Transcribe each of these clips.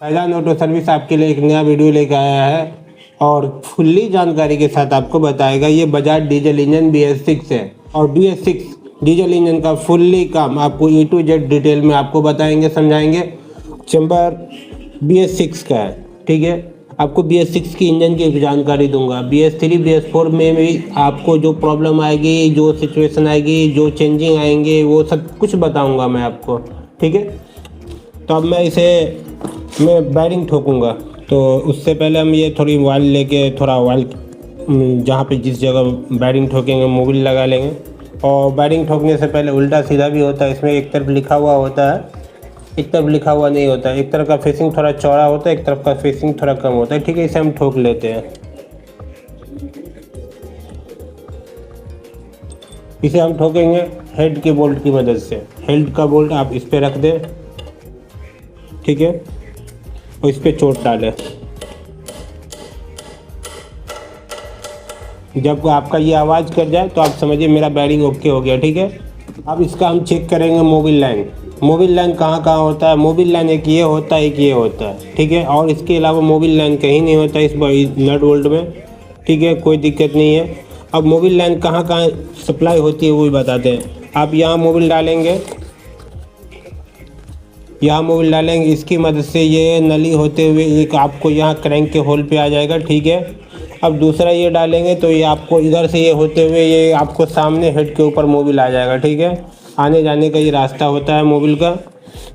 Faizan auto service आपके लिए एक नया वीडियो लेकर आया है और फुल्ली जानकारी के साथ आपको बताएगा। ये बजाज डीजल इंजन BS6 है और BS6 डीजल इंजन का फुल्ली काम आपको A to Z डिटेल में आपको बताएंगे, समझाएंगे। चैम्बर BS6 का है, ठीक है। आपको BS6 की इंजन की जानकारी दूंगा। BS3 BS4 में भी आपको जो प्रॉब्लम आएगी, जो सिचुएशन आएगी, जो चेंजिंग आएंगे, वो सब कुछ बताऊंगा मैं आपको, ठीक है। तो अब मैं बैरिंग ठोकूंगा, तो उससे पहले हम ये थोड़ी ऑयल लेके थोड़ा ऑयल जहाँ पे जिस जगह बैरिंग ठोकेंगे मोबिल लगा लेंगे। और बैरिंग ठोकने से पहले उल्टा सीधा भी होता है, इसमें एक तरफ लिखा हुआ होता है, एक तरफ लिखा हुआ नहीं होता है। एक तरफ का फेसिंग थोड़ा चौड़ा होता है, एक तरफ का फेसिंग थोड़ा कम होता है, ठीक है। इसे हम ठोक लेते हैं। इसे हम ठोकेंगे हेड के बोल्ट की मदद से। हेड का बोल्ट आप इस पे रख दें, ठीक है, और इस पे चोट डालें। जब आपका ये आवाज़ कर जाए तो आप समझिए मेरा बैरिंग ओके हो गया, ठीक है। अब इसका हम चेक करेंगे मोबिल लाइन। मोबिल लाइन कहाँ कहाँ होता है? मोबिल लाइन एक ये होता है, एक ये होता है, ठीक है। और इसके अलावा मोबिल लाइन कहीं नहीं होता इस नट बोल्ट में, ठीक है, कोई दिक्कत नहीं है। अब मोबिल लाइन कहाँ कहाँ सप्लाई होती है वो भी बताते हैं। आप यहाँ मोबिल डालेंगे, यहाँ मोबिल डालेंगे, इसकी मदद से ये नली होते हुए एक आपको यहाँ क्रैंक के होल पे आ जाएगा, ठीक है। अब दूसरा ये डालेंगे तो ये आपको इधर से ये होते हुए ये आपको सामने हेड के ऊपर मोबिल आ जाएगा, ठीक है। आने जाने का ये रास्ता होता है मोबिल का।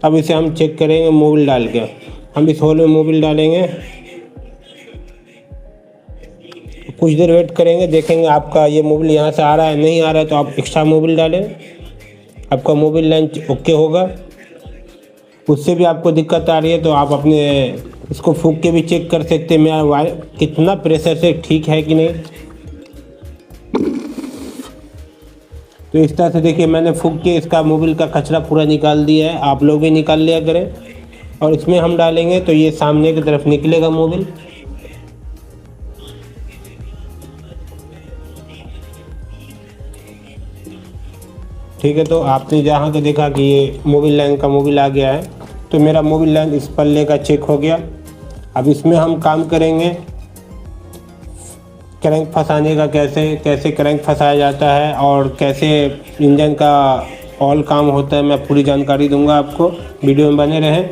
अब इसे हम चेक करेंगे मोबिल डाल के। हम इस होल में मोबिल डालेंगे, कुछ देर वेट करेंगे, देखेंगे आपका ये मोबिल यहाँ से आ रहा है, नहीं आ रहा है तो आप एक्स्ट्रा मोबिल डालें, आपका मोबिल लाइन ओके होगा। उससे भी आपको दिक्कत आ रही है तो आप अपने इसको फूंक के भी चेक कर सकते हैं मेरा वायर कितना प्रेशर से ठीक है कि नहीं। तो इस तरह से देखिए मैंने फूंक के इसका मोबिल का कचरा पूरा निकाल दिया है, आप लोग भी निकाल लिया करें। और इसमें हम डालेंगे तो ये सामने की तरफ निकलेगा मोबिल, ठीक है। तो आपने जहाँ पे देखा कि ये मोबिल लाइन का मोबिल आ गया है, तो मेरा मोबिल लाइन इस पल्ले का चेक हो गया। अब इसमें हम काम करेंगे क्रैंक फंसाने का, कैसे क्रैंक फंसाया जाता है और कैसे इंजन का ऑल काम होता है, मैं पूरी जानकारी दूंगा आपको। वीडियो में बने रहें।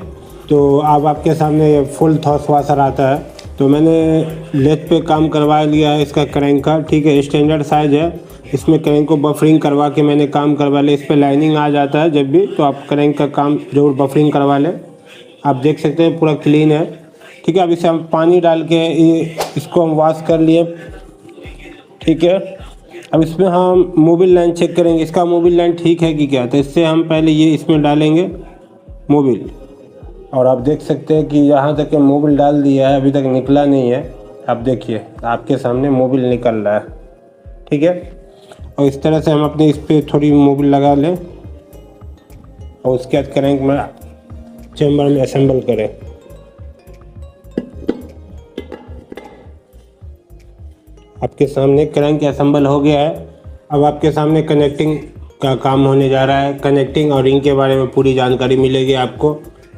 तो अब आपके सामने फुल थॉस वाशर आता है, तो मैंने लेथ पे काम करवा लिया है इसका क्रैंक का, ठीक है। स्टैंडर्ड साइज है, इसमें क्रैंक को बफरिंग करवा के मैंने काम करवा लिया। इस पर लाइनिंग आ जाता है जब भी, तो आप क्रैंक का काम जरूर बफरिंग करवा लें। आप देख सकते हैं पूरा क्लीन है, ठीक है। अब इसे हम पानी डाल के इसको हम वॉश कर लिए, ठीक है। अब इसमें हम मोबिल लाइन चेक करेंगे, इसका मोबिल लाइन ठीक है कि क्या। तो इससे हम पहले ये इसमें डालेंगे मोबिल, और आप देख सकते हैं कि यहाँ तक मोबिल डाल दिया है, अभी तक निकला नहीं है। आप देखिए आपके सामने मोबिल निकल रहा है, ठीक है। और इस तरह से हम अपने इस पर थोड़ी मोबिल लगा लें और उसके बाद क्रैंक में चैम्बर में असेंबल करें। आपके सामने क्रैंक असेंबल हो गया है। अब आपके सामने कनेक्टिंग का काम होने जा रहा है। कनेक्टिंग और रिंग के बारे में पूरी जानकारी मिलेगी आपको।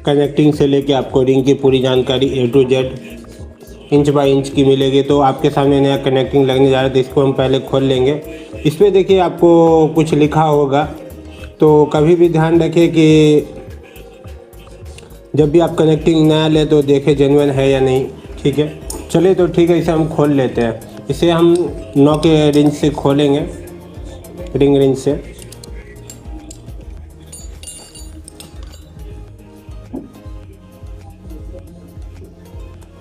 कनेक्टिंग से लेके आपको रिंग की पूरी जानकारी A to Z inch by inch की मिलेगी। तो आपके सामने नया कनेक्टिंग लगने जा रहा है, तो इसको हम पहले खोल लेंगे। इस पर देखिए आपको कुछ लिखा होगा, तो कभी भी ध्यान रखिए कि जब भी आप कनेक्टिंग नया ले तो देखें जेन्युइन है या नहीं, ठीक है। चलिए तो ठीक है, इसे हम खोल लेते हैं। इसे हम 9 के रिंच से खोलेंगे, रिंग रिंच से।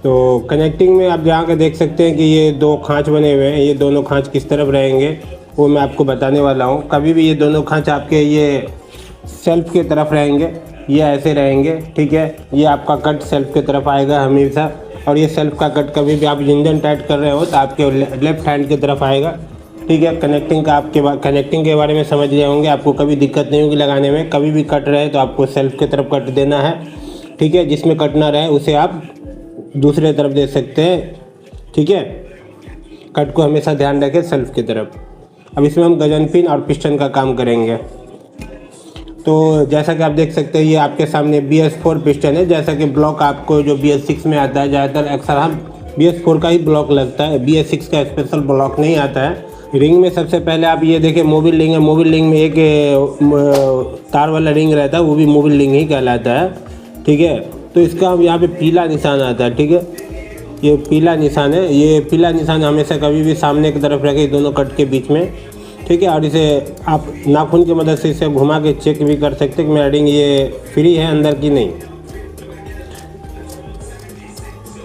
तो कनेक्टिंग में आप जहाँ का देख सकते हैं कि ये 2 खांच बने हुए हैं। ये दोनों खांच किस तरफ रहेंगे वो मैं आपको बताने वाला हूँ। कभी भी ये दोनों खांच आपके ये सेल्फ की तरफ रहेंगे, ये ऐसे रहेंगे, ठीक है। ये आपका कट सेल्फ की तरफ आएगा हमेशा, और ये सेल्फ का कट कभी भी आप इंजन टाइट कर रहे हो तो आपके लेफ्ट हैंड की तरफ आएगा, ठीक है। कनेक्टिंग के बारे में समझ गए होंगे, आपको कभी दिक्कत नहीं होगी लगाने में। कभी भी कट रहे तो आपको सेल्फ की तरफ कट देना है, ठीक है। जिसमें कट ना रहे उसे आप दूसरे तरफ दे सकते हैं, ठीक है। कट को हमेशा ध्यान रखें सेल्फ की तरफ। अब इसमें हम गजन पिन और पिस्टन का काम करेंगे। तो जैसा कि आप देख सकते हैं ये आपके सामने BS4 पिस्टन है। जैसा कि ब्लॉक आपको जो BS6 में आता है, ज़्यादातर अक्सर हम BS4 का ही ब्लॉक लगता है, BS6 का स्पेशल ब्लॉक नहीं आता है। रिंग में सबसे पहले आप ये देखें मोबिल रिंग है। मोबिल रिंग में एक तार वाला रिंग रहता है, वो भी मोबिल रिंग ही कहलाता है, ठीक है। तो इसका यहाँ पे पीला निशान आता है, ठीक है। ये पीला निशान है। ये पीला निशान हमेशा कभी भी सामने की तरफ रखें, दोनों कट के बीच में, ठीक है। और इसे आप नाखून की मदद से इसे घुमा के चेक भी कर सकते हैं कि मेरा रिंग ये फ्री है अंदर की नहीं।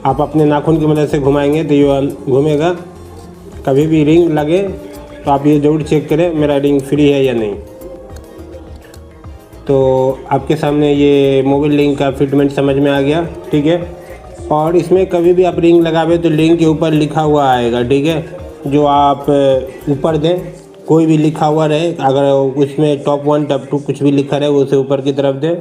आप अपने नाखून की मदद से घुमाएंगे तो ये घूमेगा। कभी भी रिंग लगे तो आप ये ज़रूर चेक करें मेरा रिंग फ्री है या नहीं। तो आपके सामने ये मोबाइल रिंग का फिटमेंट समझ में आ गया, ठीक है। और इसमें कभी भी आप रिंग लगावे तो रिंग के ऊपर लिखा हुआ आएगा, ठीक है। जो आप ऊपर दें, कोई भी लिखा हुआ रहे, अगर उसमें टॉप 1 टॉप 2 कुछ भी लिखा रहे वो उसे ऊपर की तरफ दें।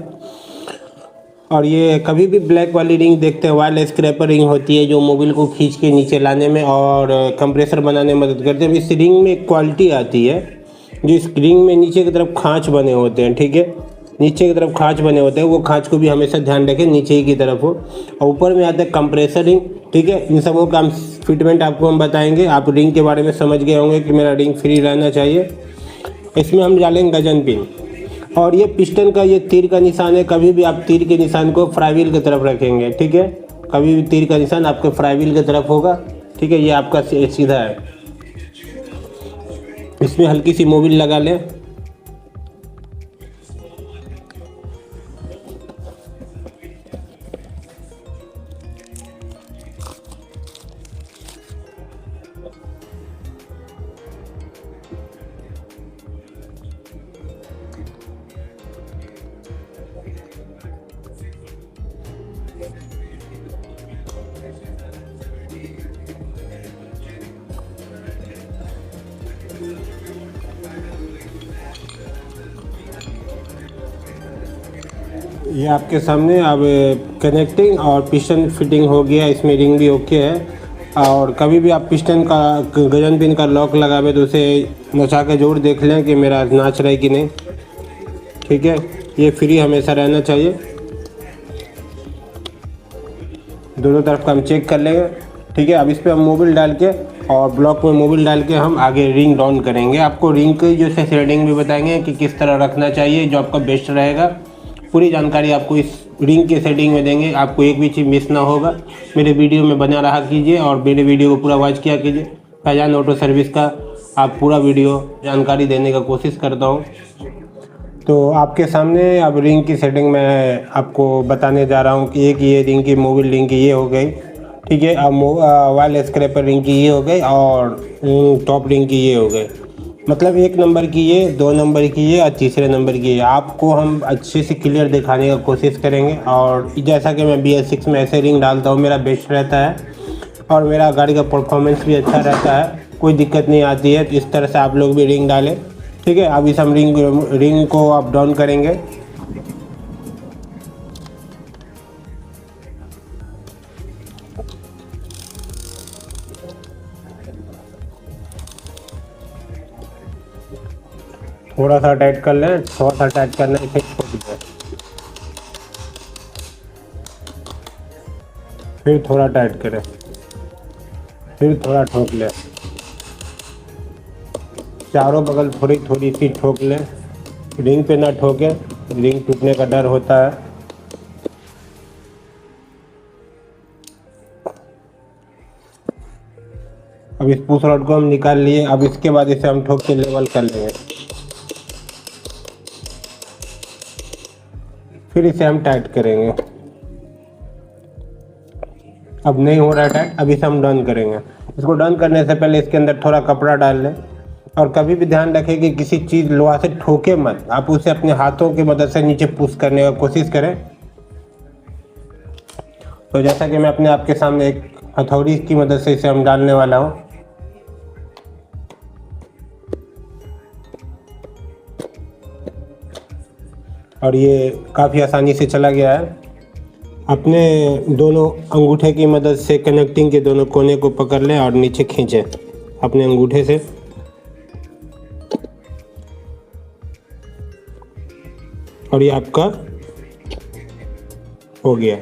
और ये कभी भी ब्लैक वाली रिंग देखते हैं, वायल स्क्रैपर रिंग होती है जो मोबाइल को खींच के नीचे लाने में और कंप्रेसर बनाने में मदद करते हैं। इस रिंग में एक क्वालिटी आती है, जो इस रिंग में नीचे की तरफ खाँच बने होते हैं, ठीक है। नीचे की तरफ खाँच बने होते हैं, वो खाँच को भी हमेशा ध्यान रखें नीचे ही की तरफ हो। और ऊपर में आता है कंप्रेसर रिंग, ठीक है। इन सबों का फिटमेंट आपको हम बताएंगे। आप रिंग के बारे में समझ गए होंगे कि मेरा रिंग फ्री रहना चाहिए। इसमें हम डालेंगे गजन पिन। और ये पिस्टन का ये तीर का निशान है। कभी भी आप तीर के निशान को फ्राईव्हील की तरफ रखेंगे, ठीक है। कभी भी तीर का निशान आपके फ्राईव्हील की तरफ होगा, ठीक है। ये आपका सीधा है। इसमें हल्की सी मोबिल लगा लें। ये आपके सामने अब कनेक्टिंग और पिस्टन फिटिंग हो गया। इसमें रिंग भी ओके है। और कभी भी आप पिस्टन का गजन पिन का लॉक लगावे तो उसे नचा के जरूर देख लें कि मेरा नाच रहा है कि नहीं, ठीक है। ये फ्री हमेशा रहना चाहिए। दोनों तरफ का हम चेक कर लेंगे, ठीक है। अब इस पर हम मोबिल डाल के और ब्लॉक में मोबिल डाल के हम आगे रिंग डाउन करेंगे। आपको रिंग की जो है सेटिंग भी बताएंगे कि किस तरह रखना चाहिए, जो आपका बेस्ट रहेगा। पूरी जानकारी आपको इस रिंग के सेटिंग में देंगे। आपको एक भी चीज़ मिस ना होगा। मेरे वीडियो में बना रहा कीजिए और मेरे वीडियो को पूरा वॉच किया कीजिए। फैजान ऑटो सर्विस का आप पूरा वीडियो जानकारी देने का कोशिश करता हूँ। तो आपके सामने अब रिंग की सेटिंग मैं आपको बताने जा रहा हूँ कि एक ये रिंग की मोबिल रिंग की ये हो गई, ठीक है। अब वायल स्क्रैपर रिंग की ये हो गई और टॉप रिंग की ये हो गई। मतलब 1 नंबर की ये, 2 नंबर की ये और तीसरे नंबर की ये। आपको हम अच्छे से क्लियर दिखाने का कोशिश करेंगे। और जैसा कि मैं BS6 में ऐसे रिंग डालता हूँ, मेरा बेस्ट रहता है और मेरा गाड़ी का परफॉर्मेंस भी अच्छा रहता है, कोई दिक्कत नहीं आती है। तो इस तरह से आप लोग भी रिंग डालें, ठीक है। अब इस हम रिंग को अप डाउन करेंगे। थोड़ा सा टाइट कर लें, थोड़ा सा टाइट करना, इसे छोड़ दें, फिर थोड़ा टाइट करें, फिर थोड़ा ठोक लें। चारों बगल थोड़ी थोड़ी सी ठोक लें। रिंग पे ना ठोकें, रिंग टूटने का डर होता है। अब इस पुश रॉड को हम निकाल लिए। अब इसके बाद इसे हम ठोक के लेवल कर लेंगे। फिर इसे हम टाइट करेंगे। अब नहीं हो रहा है टाइट, अब इसे हम डन करेंगे। इसको डन करने से पहले इसके अंदर थोड़ा कपड़ा डाल लें। और कभी भी ध्यान रखें कि किसी चीज़ लोहा से ठोके मत। आप उसे अपने हाथों की मदद से नीचे पुश करने का कोशिश करें। तो जैसा कि मैं अपने आपके सामने एक हथौड़ी की मदद से इसे हम डालने वाला हूँ। और ये काफ़ी आसानी से चला गया है। अपने दोनों अंगूठे की मदद से कनेक्टिंग के दोनों कोने को पकड़ लें और नीचे खींचें अपने अंगूठे से। और ये आपका हो गया।